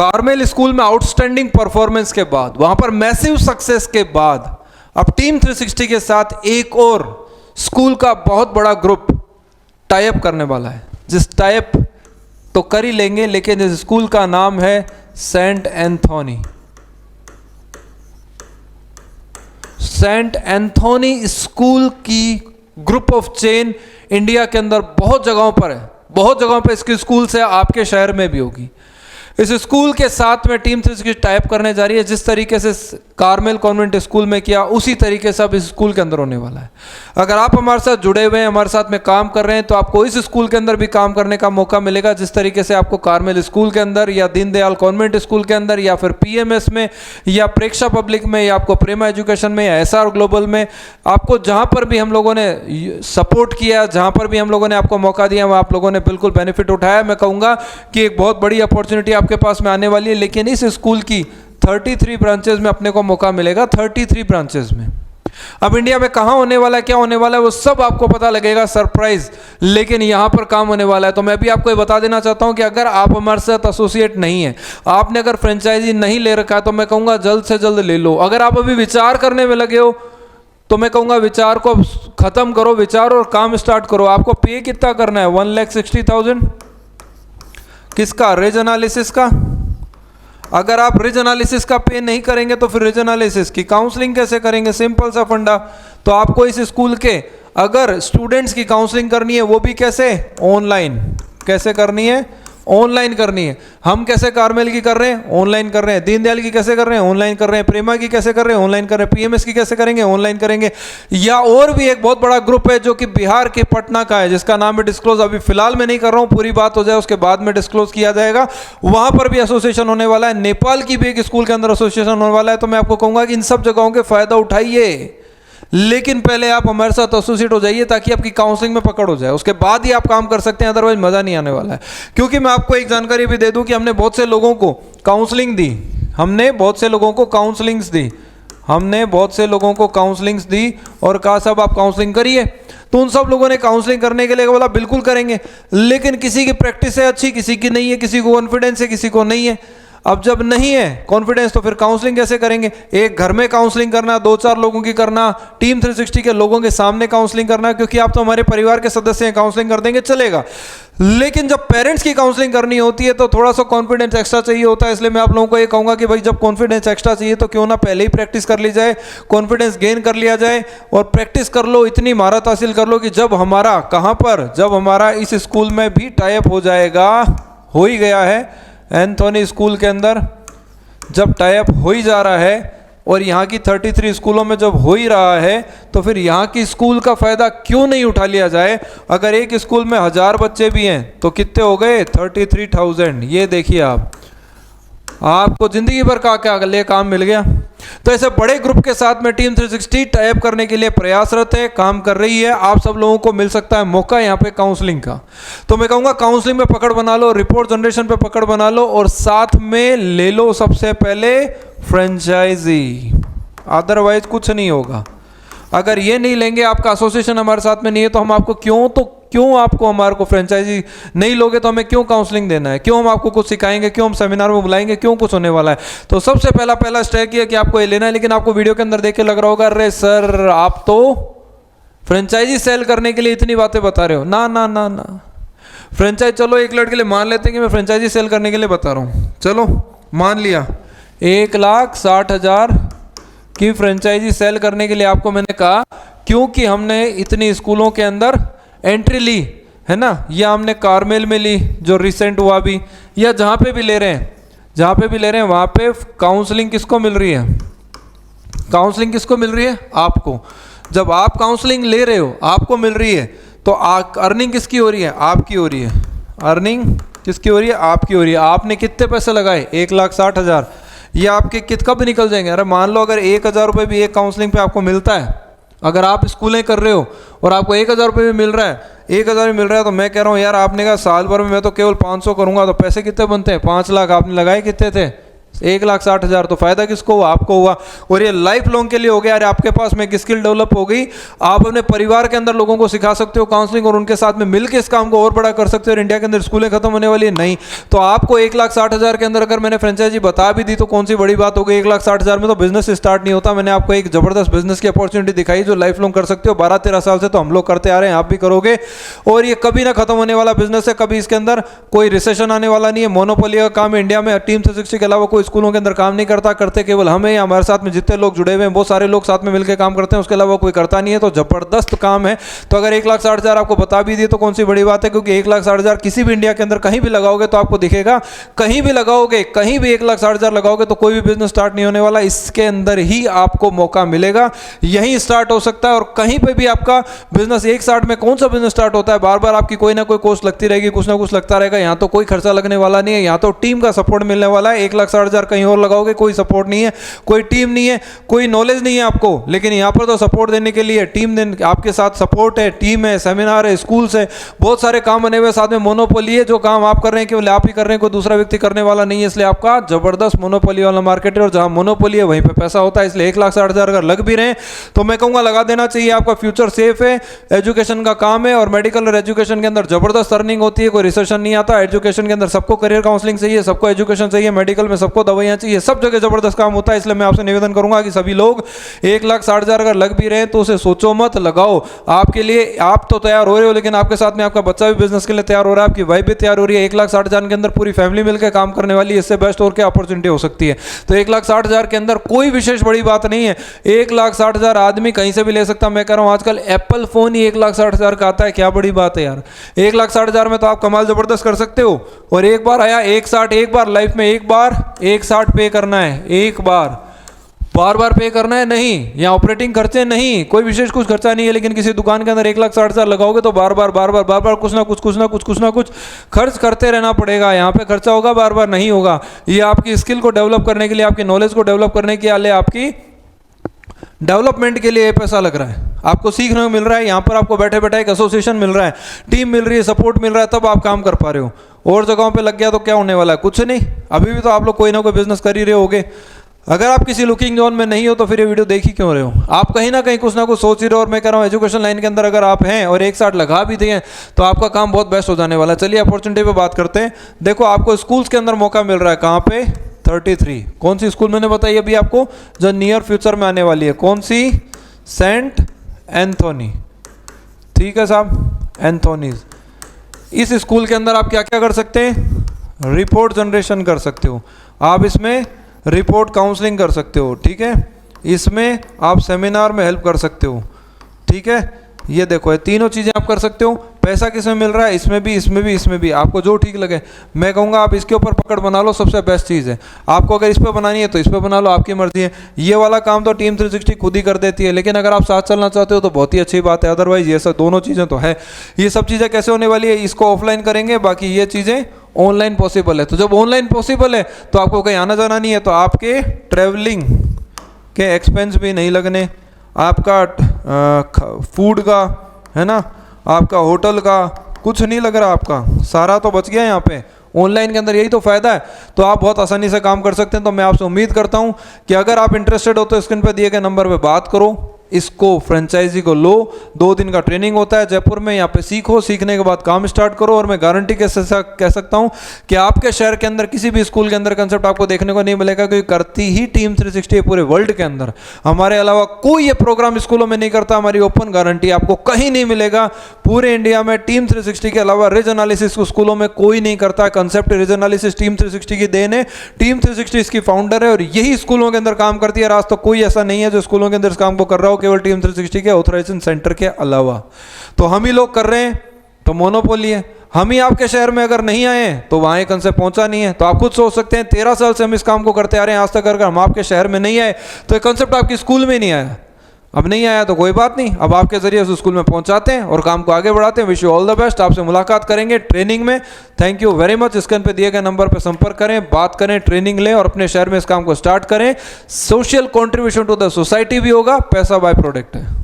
Carmel school में outstanding performance के बाद, वहां पर मैसिव सक्सेस के बाद, अब टीम 360 के साथ एक और स्कूल का बहुत बड़ा ग्रुप टाई अप करने वाला है। जिस टाई अप तो कर ही लेंगे, लेकिन इस स्कूल का नाम है Saint Anthony. Saint Anthony school की ग्रुप ऑफ चेन इंडिया के अंदर बहुत जगहों पर है, बहुत जगहों पर इसकी स्कूल से, आपके शहर में भी होगी। इस स्कूल के साथ में टीम 360 टाइप करने जा रही है। जिस तरीके से कार्मेल कॉन्वेंट स्कूल में किया, उसी तरीके से अब इस स्कूल के अंदर होने वाला है। अगर आप हमारे साथ जुड़े हुए हैं, हमारे साथ में काम कर रहे हैं, तो आपको इस स्कूल के अंदर भी काम करने का मौका मिलेगा। जिस तरीके से आपको कार्मेल स्कूल के अंदर या दीनदयाल कॉन्वेंट स्कूल के अंदर या फिर PMS में या प्रेक्षा पब्लिक में या आपको प्रेमा एजुकेशन में या SR ग्लोबल में, आपको जहाँ पर भी हम लोगों ने सपोर्ट किया, जहाँ पर भी हम लोगों ने आपको मौका दिया, वहाँ आप लोगों ने बिल्कुल बेनिफिट उठाया। मैं कहूँगा कि एक बहुत बड़ी अपॉर्चुनिटी आपके पास में आने वाली है। लेकिन इस स्कूल की 33 ब्रांचेज में अपने को मौका मिलेगा, 33 ब्रांचेज में। अब इंडिया में कहां होने वाला है, क्या होने वाला है, वो सब आपको पता लगेगा, सरप्राइज। लेकिन यहां पर काम होने वाला है। तो मैं भी आपको ये बता देना चाहता हूं कि अगर आप हमारे साथ एसोसिएट नहीं है, आपने अगर फ्रेंचाइजी नहीं ले रखा है, तो मैं कहूंगा जल्द से जल्द ले लो। अगर आप अभी विचार करने में लगे हो, तो मैं कहूंगा विचार को खत्म करो, विचार और काम स्टार्ट करो। आपको पे कितना करना है? 1,60,000 किसका? रिज एनालिसिस का। अगर आप रिज एनालिसिस का पे नहीं करेंगे, तो फिर रिज एनालिसिस की काउंसलिंग कैसे करेंगे? सिंपल सा फंडा। तो आपको इस स्कूल के अगर स्टूडेंट्स की काउंसलिंग करनी है, वो भी कैसे? ऑनलाइन। कैसे करनी है? ऑनलाइन करनी है। हम कैसे कार्मेल की कर रहे हैं? ऑनलाइन कर रहे हैं। दीनदयाल की कैसे कर रहे हैं? ऑनलाइन कर रहे हैं। प्रेमा की कैसे कर रहे हैं? ऑनलाइन कर रहे हैं। PMS की कैसे करेंगे? ऑनलाइन करेंगे। या और भी एक बहुत बड़ा ग्रुप है जो कि बिहार के पटना का है, जिसका नाम है डिस्क्लोज, अभी फिलहाल मैं नहीं कर रहा हूं, पूरी बात हो जाए उसके बाद में डिस्क्लोज किया जाएगा। वहां पर भी एसोसिएशन होने वाला है। नेपाल की भी एक स्कूल के अंदर एसोसिएशन होने वाला है। तो मैं आपको कहूंगा कि इन सब जगहों के फायदा उठाइए, लेकिन पहले आप हमारे साथ एसोसिएट हो जाइए, ताकि आपकी काउंसलिंग में पकड़ हो जाए। उसके बाद ही आप काम कर सकते हैं, अदरवाइज मजा नहीं आने वाला है। क्योंकि मैं आपको एक जानकारी भी दे दूं कि हमने बहुत से लोगों को काउंसलिंग दी, हमने बहुत से लोगों को काउंसलिंग्स दी, हमने बहुत से लोगों को काउंसलिंग्स दी और कहा सब आप काउंसलिंग करिए। तो उन सब लोगों ने काउंसलिंग करने के लिए बोला बिल्कुल करेंगे, लेकिन किसी की प्रैक्टिस है अच्छी, किसी की नहीं है, किसी को कॉन्फिडेंस है, किसी को नहीं है। अब जब नहीं है कॉन्फिडेंस, तो फिर काउंसलिंग कैसे करेंगे? एक घर में काउंसलिंग करना, 2-4 लोगों की करना, टीम 360 के लोगों के सामने काउंसलिंग करना, क्योंकि आप तो हमारे परिवार के सदस्य हैं, काउंसलिंग कर देंगे चलेगा। लेकिन जब पेरेंट्स की काउंसलिंग करनी होती है, तो थोड़ा सा कॉन्फिडेंस एक्स्ट्रा चाहिए होता है। इसलिए मैं आप लोगों को ये कहूंगा कि भाई जब कॉन्फिडेंस एक्स्ट्रा चाहिए, तो क्यों ना पहले ही प्रैक्टिस कर ली जाए, कॉन्फिडेंस गेन कर लिया जाए और प्रैक्टिस कर लो, इतनी महारत हासिल कर लो कि जब हमारा कहाँ पर, जब हमारा इस स्कूल में भी टाई अप हो जाएगा, हो ही गया है एंथोनी स्कूल के अंदर, जब टाई अप हो ही जा रहा है और यहाँ की 33 स्कूलों में जब हो ही रहा है, तो फिर यहाँ की स्कूल का फायदा क्यों नहीं उठा लिया जाए? अगर एक स्कूल में 1000 बच्चे भी हैं, तो कितने हो गए? 33,000। ये देखिए आपको जिंदगी भर का क्या लिए काम मिल गया। तो ऐसे बड़े ग्रुप के साथ में टीम 360 टाई अप करने के लिए प्रयासरत है, काम कर रही है। आप सब लोगों को मिल सकता है मौका यहाँ पे काउंसलिंग का। तो मैं कहूँगा काउंसलिंग में पकड़ बना लो, रिपोर्ट जनरेशन पे पकड़ बना लो और साथ में ले लो सबसे पहले फ्रेंचाइजी, अदरवाइज कुछ नहीं होगा। अगर ये नहीं लेंगे, आपका एसोसिएशन हमारे साथ में नहीं है, तो हम आपको क्यों आपको हमारे को फ्रेंचाइजी नहीं लोगे तो हमें क्यों काउंसलिंग देना है? क्यों हम आपको कुछ सिखाएंगे? क्यों हम सेमिनार में बुलाएंगे? क्यों कुछ होने वाला है? तो सबसे पहला स्टेप किया कि आपको ये लेना है। लेकिन आपको वीडियो के अंदर देख के लग रहा होगा, अरे सर आप तो फ्रेंचाइजी सेल करने के लिए इतनी बातें बता रहे हो। ना ना ना ना, फ्रेंचाइज चलो एक लड़के के लिए मान लेते हैं कि मैं फ्रेंचाइजी सेल करने के लिए बता रहा हूँ। चलो मान लिया 1,60,000 की फ्रेंचाइजी सेल करने के लिए आपको मैंने कहा, क्योंकि हमने इतनी स्कूलों के अंदर एंट्री ली है ना, या हमने कार्मेल में ली जो रिसेंट हुआ भी, या जहाँ पे भी ले रहे हैं, वहाँ पे काउंसलिंग किसको मिल रही है? काउंसलिंग किसको मिल रही है? आपको। जब आप काउंसलिंग ले रहे हो, आपको मिल रही है, तो अर्निंग किसकी हो रही है? आपकी हो रही है। अर्निंग किसकी हो रही है? आपकी हो रही है। आपने कितने पैसे लगाए? 1,60,000। ये आपके कब निकल जाएंगे? अरे मान लो अगर 1,000 रुपये भी एक काउंसलिंग पे आपको मिलता है, अगर आप स्कूलें कर रहे हो और आपको 1,000 रुपये भी मिल रहा है, 1,000 भी मिल रहा है, तो मैं कह रहा हूँ यार, आपने कहा साल भर में मैं तो केवल 500 करूँगा, तो पैसे कितने बनते हैं? 5 लाख। आपने लगाए कितने थे? 1,60,000 तो फायदा किसको हुआ? आपको हुआ। और ये लाइफ लॉन्ग के लिए हो गया। अरे आपके पास में एक स्किल डेवलप हो गई, आप अपने परिवार के अंदर लोगों को सिखा सकते हो काउंसलिंग, और उनके साथ में मिलकर इस काम को और बड़ा कर सकते हो। और इंडिया के अंदर स्कूलें खत्म होने वाली है नहीं, तो आपको 1,60,000 के अंदर अगर मैंने फ्रेंचाइजी बता भी दी तो कौन सी बड़ी बात हो गई। 1,60,000 में तो बिजनेस स्टार्ट नहीं होता। मैंने आपको एक जबरदस्त बिजनेस की अपॉर्चुनिटी दिखाई जो लाइफ लॉन्ग कर सकते हो। 12-13 साल से तो हम लोग करते आ रहे हैं, आप भी करोगे, और ये कभी ना खत्म होने वाला बिजनेस है। कभी इसके अंदर कोई रिसेशन आने वाला नहीं है। मोनोपोली का काम इंडिया में टीम 360 के अलावा कोई स्कूलों के अंदर काम नहीं करता। करते केवल हमें या हमारे साथ में जितने लोग जुड़े हुए हैं वो सारे लोग साथ में मिलकर काम करते हैं, उसके अलावा कोई करता नहीं है। तो जबरदस्त काम है। तो अगर 1,60,000 आपको बता भी दिए तो कौन सी बड़ी बात है, क्योंकि 1,60,000 किसी भी इंडिया के अंदर कहीं भी लगाओगे तो आपको दिखेगा। कहीं भी लगाओगे, कहीं भी 1,60,000 लगाओगे तो कोई भी बिजनेस स्टार्ट नहीं होने वाला। इसके अंदर ही आपको मौका मिलेगा, यहीं स्टार्ट हो सकता है। और कहीं पे भी आपका बिजनेस 1,60 में कौन सा बिजनेस स्टार्ट होता है? बार बार आपकी कोई ना कोई कॉस्ट लगती रहेगी, कुछ ना कुछ लगता रहेगा। यहाँ तो कोई खर्चा लगने वाला नहीं है, यहाँ तो टीम का सपोर्ट मिलने वाला है। 1,60,000 कहीं और लगाओगे, कोई सपोर्ट नहीं है, कोई टीम नहीं है, कोई नॉलेज नहीं है आपको, लेकिन यहाँ पर तो सपोर्ट देने के लिए टीम आपके साथ सपोर्ट है, टीम है, सेमिनार है, स्कूल से बहुत सारे काम बने हुए, साथ में मोनोपोली है। जो काम आप कर रहे हैं केवल आप ही कर रहे हैं, कोई दूसरा व्यक्ति करने वाला नहीं है, इसलिए आपका जबरदस्त मोनोपोली वाला मार्केट है। और जहां मोनोपोली है वहीं पे पैसा होता है। इसलिए 1,60,000 अगर लग भी रहे हैं तो मैं कहूंगा लगा देना चाहिए। आपका फ्यूचर सेफ है, एजुकेशन का काम है, और मेडिकल और एजुकेशन के अंदर जबरदस्त अर्निंग होती है, कोई रिसेशन नहीं आता। एजुकेशन के अंदर सबको करियर काउंसलिंग चाहिए, सबको एजुकेशन चाहिए, मेडिकल में सबको दवाइयां चाहिए, सब जगह जबरदस्त काम होता है। इसलिए मैं आपसे निवेदन करूंगा कि सभी लोग 1,60,000 अगर लग भी रहे हैं तो उसे सोचो मत, लगाओ। आपके लिए आप तो तैयार हो रहे हो, लेकिन आपके साथ में आपका बच्चा भी बिजनेस के लिए तैयार हो रहा है, आपकी वाइफ भी तैयार हो रही है। 1,60,000 के अंदर पूरी फैमिली मिलकर काम करने वाली है, इससे बेस्ट और क्या अपॉर्चुनिटी हो सकती है। तो 1,60,000 के अंदर कोई विशेष बड़ी बात नहीं है। 1,60,000 आदमी कहीं से भी ले सकता। मैं कह रहा हूं आजकल एप्पल फोन ही 1,60,000 का आता है, क्या बड़ी बात है यार। 1,60,000 में तो आप कमाल जबरदस्त कर सकते हो। और एक बार आया 1,60, एक बार लाइफ में एक बार 1,60 पे करना है, एक बार, बार बार पे करना है नहीं। यहाँ ऑपरेटिंग खर्चे नहीं, कोई विशेष कुछ खर्चा नहीं है। लेकिन किसी दुकान के अंदर 1,60,000 लगाओगे तो बार बार कुछ ना कुछ खर्च करते रहना पड़ेगा। यहाँ पे खर्चा होगा, बार बार नहीं होगा। ये आपकी स्किल को डेवलप करने के लिए, आपकी नॉलेज को डेवलप करने के लिए, आपकी डेवलपमेंट के लिए पैसा लग रहा है, आपको सीखने को मिल रहा है। यहाँ पर आपको बैठे बैठे एक एसोसिएशन मिल रहा है, टीम मिल रही है, सपोर्ट मिल रहा है, तब आप काम कर पा रहे हो। और जगहों पे लग गया तो क्या होने वाला है? कुछ नहीं। अभी भी तो आप लोग कोई ना कोई बिजनेस कर ही रहे होगे। अगर आप किसी लुकिंग जोन में नहीं हो तो फिर ये वीडियो देख ही क्यों रहे हो? आप कहीं ना कहीं कुछ ना कुछ सोच ही रहे हो। और मैं कह रहा हूँ एजुकेशन लाइन के अंदर अगर आप हैं और 1,60 लगा भी दिए तो आपका काम बहुत बेस्ट हो जाने वाला है। चलिए अपॉर्चुनिटी पे बात करते हैं। देखो आपको स्कूल्स के अंदर मौका मिल रहा है, कहाँ पे? 33। कौन सी स्कूल मैंने बताई अभी आपको जो नियर फ्यूचर में आने वाली है? कौन सी? Saint Anthony. ठीक है साहब, एंथोनीज। इस स्कूल के अंदर आप क्या क्या कर सकते हैं? रिपोर्ट जनरेशन कर सकते हो आप, इसमें रिपोर्ट काउंसलिंग कर सकते हो, ठीक है, इसमें आप सेमिनार में हेल्प कर सकते हो, ठीक है। ये देखो ये तीनों चीज़ें आप कर सकते हो। पैसा किसमें मिल रहा है? इसमें भी, इसमें भी, इसमें भी। आपको जो ठीक लगे। मैं कहूँगा आप इसके ऊपर पकड़ बना लो, सबसे बेस्ट चीज़ है। आपको अगर इस पर बनानी है तो इस पर बना लो, आपकी मर्जी है। ये वाला काम तो टीम 360 खुद ही कर देती है, लेकिन अगर आप साथ चलना चाहते हो तो बहुत ही अच्छी बात है। अदरवाइज ये सब दोनों चीज़ें तो है। ये सब चीज़ें कैसे होने वाली है? इसको ऑफलाइन करेंगे, बाकी ये चीज़ें ऑनलाइन पॉसिबल है। तो जब ऑनलाइन पॉसिबल है तो आपको कहीं आना जाना नहीं है, तो आपके ट्रैवलिंग के एक्सपेंस भी नहीं लगने, आपका फूड का, है ना, आपका होटल का कुछ नहीं लग रहा, आपका सारा तो बच गया यहाँ पे। ऑनलाइन के अंदर यही तो फ़ायदा है। तो आप बहुत आसानी से काम कर सकते हैं। तो मैं आपसे उम्मीद करता हूँ कि अगर आप इंटरेस्टेड हो तो स्क्रीन पर दिए गए नंबर पे बात करो, इसको फ्रेंचाइजी को लो। 2 दिन का ट्रेनिंग होता है जयपुर में, यहाँ पे सीखो, सीखने के बाद काम स्टार्ट करो। और मैं गारंटी के साथ कह सकता हूँ कि आपके शहर के अंदर किसी भी स्कूल के अंदर कंसेप्ट आपको देखने को नहीं मिलेगा, क्योंकि करती ही टीम 360 है पूरे वर्ल्ड के अंदर। हमारे अलावा कोई ये प्रोग्राम स्कूलों में नहीं करता, हमारी ओपन गारंटी। आपको कहीं नहीं मिलेगा पूरे इंडिया में टीम 360 के अलावा रिज एनालिसिस स्कूलों में कोई नहीं करता। कंसेप्ट रिज एनालिसिस टीम 360 की देन है। टीम 360 इसकी फाउंडर है और यही स्कूलों के अंदर काम करती है। आज तो कोई ऐसा नहीं है जो स्कूलों के अंदर इस काम को कर रहा हो, केवल टीम 360 के ऑथराइजेशन सेंटर के अलावा। तो हम ही लोग कर रहे हैं, तो मोनोपोली है। हम ही आपके शहर में अगर नहीं आए तो वहां ये कंसेप्ट पहुंचा नहीं है। तो आप खुद सोच सकते हैं 13 साल से हम इस काम को करते आ रहे हैं, आज तक अगर हम आपके शहर में नहीं आए तो ये कंसेप्ट आपकी स्कूल में नहीं आया। अब नहीं आया तो कोई बात नहीं, अब आपके जरिए उस स्कूल में पहुंचाते हैं और काम को आगे बढ़ाते हैं। Wish you all the best. आपसे मुलाकात करेंगे ट्रेनिंग में। Thank you very much. Screen पे दिए गए नंबर पर संपर्क करें, बात करें, ट्रेनिंग लें और अपने शहर में इस काम को स्टार्ट करें। Social contribution to the society भी होगा, पैसा बाय प्रोडक्ट है।